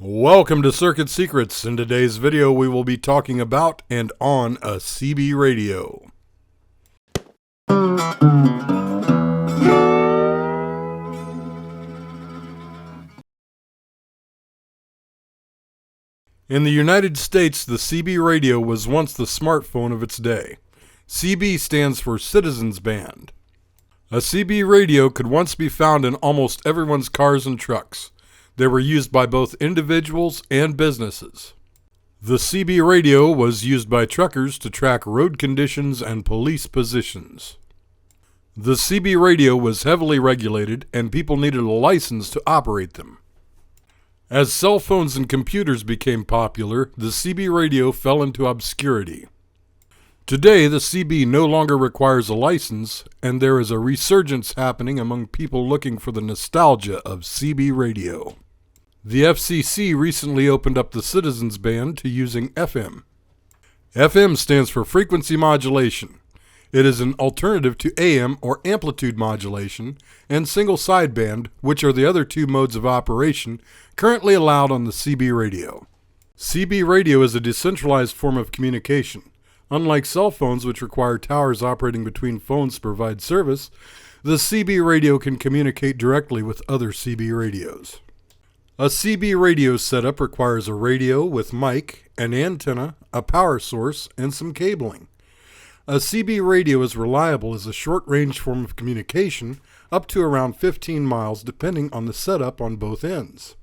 Welcome to Circuit Secrets. In today's video, we will be talking about and on a CB radio. In the United States, the CB radio was once the smartphone of its day. CB stands for Citizens Band. A CB radio could once be found in almost everyone's cars and trucks. They were used by both individuals and businesses. The CB radio was used by truckers to track road conditions and police positions. The CB radio was heavily regulated, and people needed a license to operate them. As cell phones and computers became popular, the CB radio fell into obscurity. Today, the CB no longer requires a license, and there is a resurgence happening among people looking for the nostalgia of CB radio. The FCC recently opened up the Citizens Band to using FM. FM stands for frequency modulation. It is an alternative to AM or amplitude modulation and single sideband, which are the other two modes of operation currently allowed on the CB radio. CB radio is a decentralized form of communication. Unlike cell phones, which require towers operating between phones to provide service, the CB radio can communicate directly with other CB radios. A CB radio setup requires a radio with mic, an antenna, a power source, and some cabling. A CB radio is reliable as a short-range form of communication up to around 15 miles depending on the setup on both ends.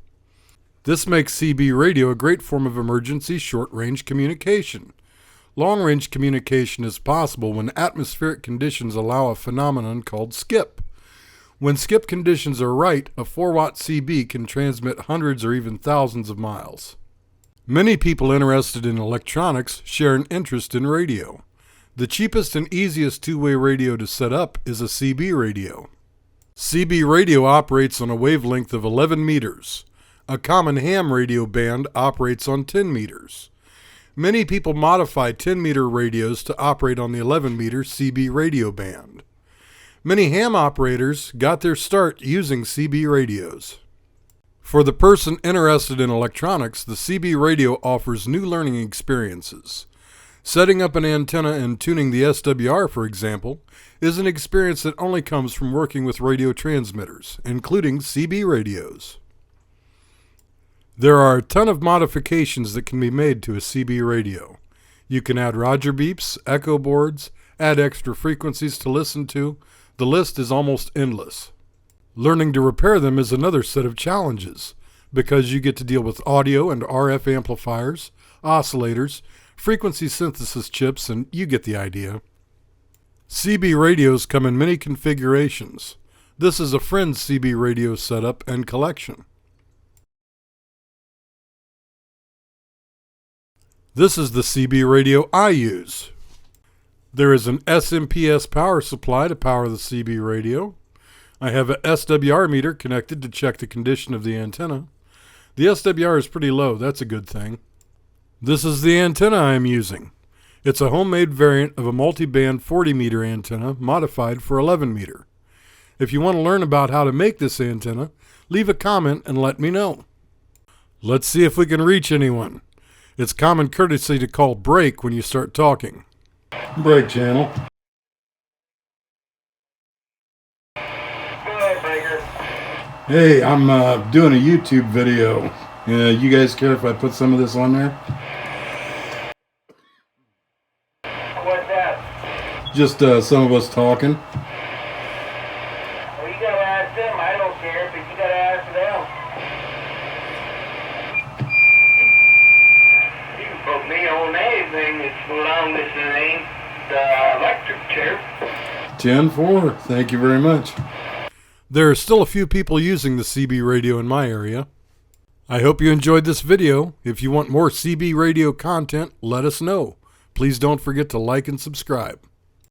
This makes CB radio a great form of emergency short-range communication. Long-range communication is possible when atmospheric conditions allow a phenomenon called skip. When skip conditions are right, a 4-watt CB can transmit hundreds or even thousands of miles. Many people interested in electronics share an interest in radio. The cheapest and easiest two-way radio to set up is a CB radio. CB radio operates on a wavelength of 11 meters. A common ham radio band operates on 10 meters. Many people modify 10-meter radios to operate on the 11-meter CB radio band. Many ham operators got their start using CB radios. For the person interested in electronics, the CB radio offers new learning experiences. Setting up an antenna and tuning the SWR, for example, is an experience that only comes from working with radio transmitters, including CB radios. There are a ton of modifications that can be made to a CB radio. You can add Roger beeps, echo boards, add extra frequencies to listen to. The list is almost endless. Learning to repair them is another set of challenges, because you get to deal with audio and RF amplifiers, oscillators, frequency synthesis chips, and you get the idea. CB radios come in many configurations. This is a friend's CB radio setup and collection. This is the CB radio I use. There is an SMPS power supply to power the CB radio. I have a SWR meter connected to check the condition of the antenna. The SWR is pretty low, that's a good thing. This is the antenna I am using. It's a homemade variant of a multi-band 40-meter antenna modified for 11-meter. If you want to learn about how to make this antenna, leave a comment and let me know. Let's see if we can reach anyone. It's common courtesy to call break when you start talking. Break channel. Go ahead, Breaker. Hey, I'm doing a YouTube video. You guys care if I put some of this on there? What's that? Just some of us talking. Well, you gotta ask them. I don't care, but you gotta ask them. You can put me on anything as long as it ain't the electric chair. 10-4. Thank you very much. There are still a few people using the CB radio in my area. I hope you enjoyed this video. If you want more CB radio content, let us know. Please don't forget to like and subscribe.